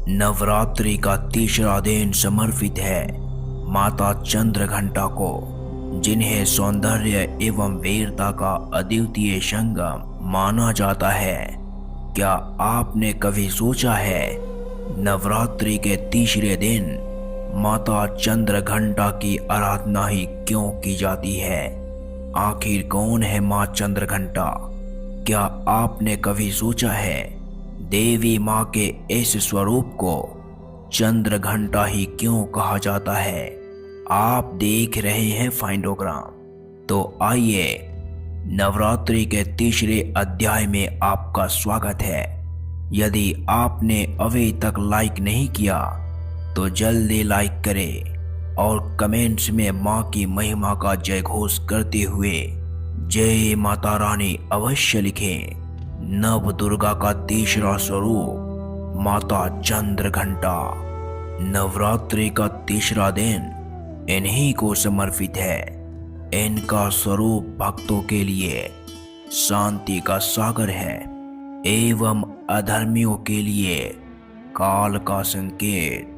नवरात्रि का तीसरा दिन समर्पित है माता चंद्रघंटा को, जिन्हें सौंदर्य एवं वीरता का अद्वितीय संगम माना जाता है। क्या आपने कभी सोचा है, नवरात्रि के तीसरे दिन माता चंद्रघंटा की आराधना ही क्यों की जाती है? आखिर कौन है मां चंद्रघंटा? क्या आपने कभी सोचा है, देवी माँ के इस स्वरूप को चंद्रघंटा ही क्यों कहा जाता है? आप देख रहे हैं फाइंडोग्राम। तो आइए, नवरात्रि के तीसरे अध्याय में आपका स्वागत है। यदि आपने अभी तक लाइक नहीं किया तो जल्दी लाइक करें और कमेंट्स में माँ की महिमा का जय घोष करते हुए जय माता रानी अवश्य लिखें। नव दुर्गा का तीसरा स्वरूप माता चंद्रघंटा। नवरात्रि का तीसरा दिन इन्हीं को समर्पित है। इनका स्वरूप भक्तों के लिए शांति का सागर है एवं अधर्मियों के लिए काल का संकेत।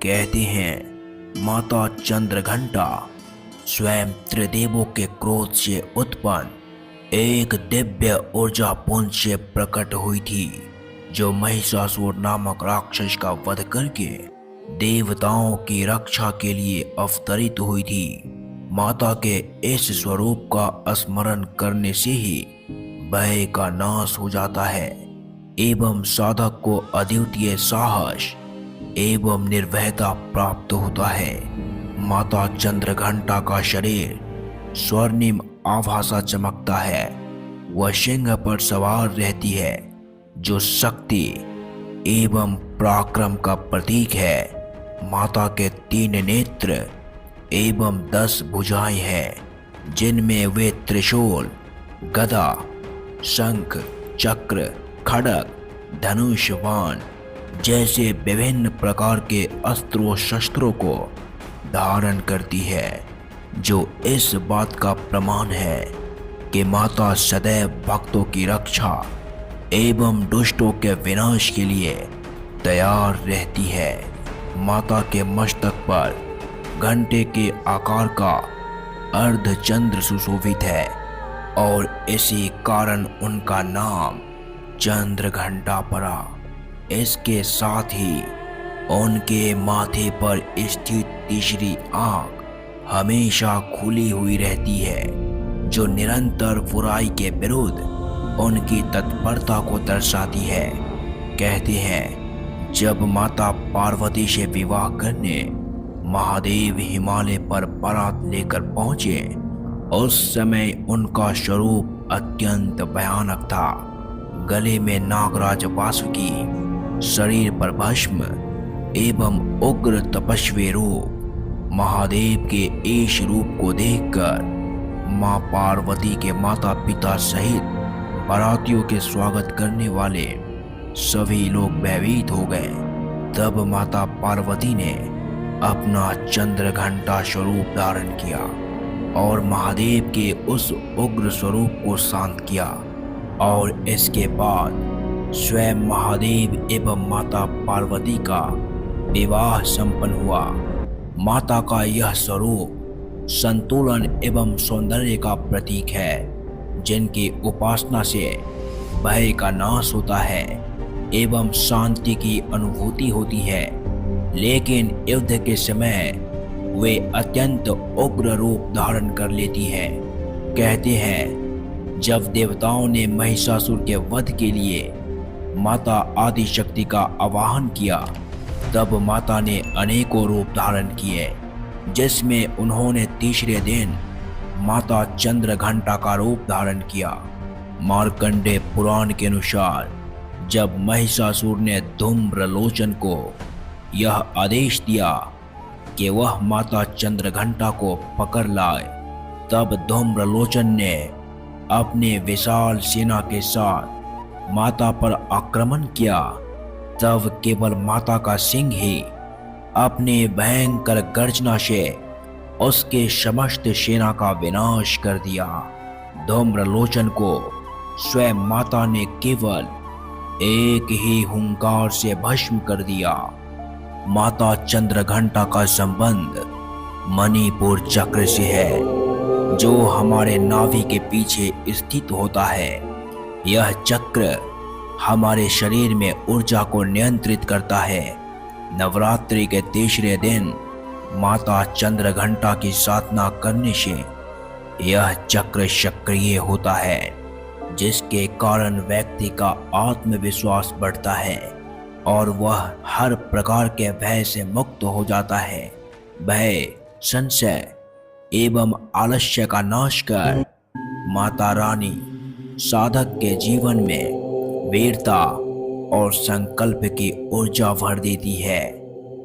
कहते हैं, माता चंद्रघंटा स्वयं त्रिदेवों के क्रोध से उत्पन्न एक दिव्य ऊर्जा पुंज से प्रकट हुई थी, जो महिषासुर नामक राक्षस का वध करके देवताओं की रक्षा के लिए अवतरित हुई थी। माता के इस स्वरूप का स्मरण करने से ही भय का नाश हो जाता है एवं साधक को अद्वितीय साहस एवं निर्भयता प्राप्त होता है। माता चंद्रघंटा का शरीर स्वर्णिम आभा सा चमकता है। वह सिंह पर सवार रहती है, जो शक्ति एवं पराक्रम का प्रतीक है। माता के 3 नेत्र एवं 10 भुजाएं हैं, जिनमें वे त्रिशूल, गदा, शंख, चक्र, खड्ग, धनुष, बाण जैसे विभिन्न प्रकार के अस्त्रों शस्त्रों को धारण करती है, जो इस बात का प्रमाण है कि माता सदैव भक्तों की रक्षा एवं दुष्टों के विनाश के लिए तैयार रहती है। माता के मस्तक पर घंटे के आकार का अर्धचंद्र सुशोभित है और इसी कारण उनका नाम चंद्रघंटा पड़ा। इसके साथ ही उनके माथे पर स्थित तीसरी आंख हमेशा खुली हुई रहती है, जो निरंतर बुराई के विरुद्ध उनकी तत्परता को दर्शाती है। कहते हैं, जब माता पार्वती से विवाह करने महादेव हिमालय पर बारात लेकर पहुंचे, उस समय उनका स्वरूप अत्यंत भयानक था। गले में नागराज वासुकी, शरीर पर भस्म एवं उग्र तपस्वी रूप। महादेव के इस रूप को देखकर मां पार्वती के माता पिता सहित बारातियों के स्वागत करने वाले सभी लोग भयभीत हो गए। तब माता पार्वती ने अपना चंद्रघंटा स्वरूप धारण किया और महादेव के उस उग्र स्वरूप को शांत किया, और इसके बाद स्वयं महादेव एवं माता पार्वती का विवाह संपन्न हुआ। माता का यह स्वरूप संतुलन एवं सौंदर्य का प्रतीक है, जिनकी उपासना से भय का नाश होता है एवं शांति की अनुभूति होती है। लेकिन युद्ध के समय वे अत्यंत उग्र रूप धारण कर लेती है। कहते हैं, जब देवताओं ने महिषासुर के वध के लिए माता आदिशक्ति का आवाहन किया, तब माता ने अनेकों रूप धारण किए, जिसमें उन्होंने तीसरे दिन माता चंद्रघंटा का रूप धारण किया। मार्कंडेय पुराण के अनुसार, जब महिषासुर ने धूम्रलोचन को यह आदेश दिया कि वह माता चंद्रघंटा को पकड़ लाए, तब धूम्रलोचन ने अपने विशाल सेना के साथ माता पर आक्रमण किया। तब केवल माता का सिंह ही अपने भयंकर गर्जना से उसके समस्त सेना का विनाश कर दिया। धूम्रलोचन को स्वयं माता ने केवल एक ही हुंकार से भस्म कर दिया। माता चंद्रघंटा का संबंध मणिपुर चक्र से है, जो हमारे नाभि के पीछे स्थित होता है। यह चक्र हमारे शरीर में ऊर्जा को नियंत्रित करता है। नवरात्रि के तीसरे दिन माता चंद्रघंटा की साधना करने से यह चक्र सक्रिय होता है, जिसके कारण व्यक्ति का आत्मविश्वास बढ़ता है और वह हर प्रकार के भय से मुक्त हो जाता है। भय, संशय एवं आलस्य का नाश कर माता रानी साधक के जीवन में वीरता और संकल्प की ऊर्जा भर देती है।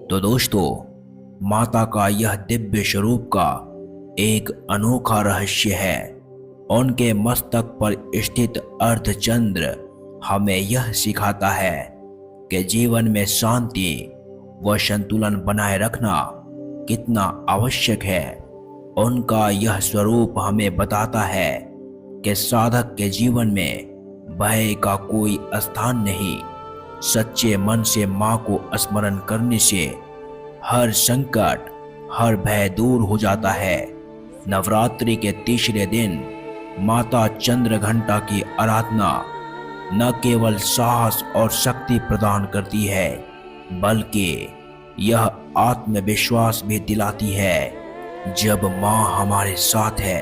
तो दोस्तों, माता का यह दिव्य स्वरूप का एक अनोखा रहस्य है। उनके मस्तक पर स्थित अर्धचंद्र हमें यह सिखाता है कि जीवन में शांति व संतुलन बनाए रखना कितना आवश्यक है। उनका यह स्वरूप हमें बताता है कि साधक के जीवन में भय का कोई स्थान नहीं। सच्चे मन से मां को स्मरण करने से हर संकट, हर भय दूर हो जाता है। नवरात्रि के तीसरे दिन माता चंद्रघंटा की आराधना न केवल साहस और शक्ति प्रदान करती है, बल्कि यह आत्मविश्वास भी दिलाती है। जब मां हमारे साथ है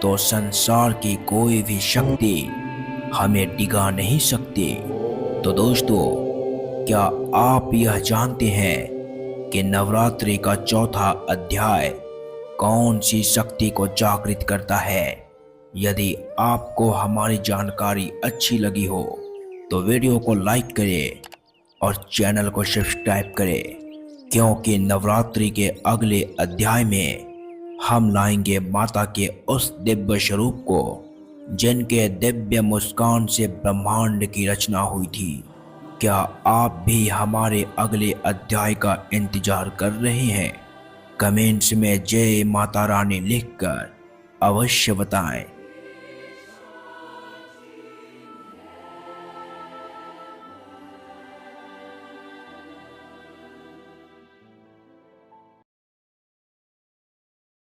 तो संसार की कोई भी शक्ति हमें डिगा नहीं सकती। तो दोस्तों, क्या आप यह जानते हैं कि नवरात्रि का चौथा अध्याय कौन सी शक्ति को जागृत करता है? यदि आपको हमारी जानकारी अच्छी लगी हो तो वीडियो को लाइक करें और चैनल को सब्सक्राइब करें, क्योंकि नवरात्रि के अगले अध्याय में हम लाएंगे माता के उस दिव्य स्वरूप को जिनके दिव्य मुस्कान से ब्रह्मांड की रचना हुई थी। क्या आप भी हमारे अगले अध्याय का इंतजार कर रहे हैं? कमेंट्स में जय माता रानी लिखकर अवश्य बताएं।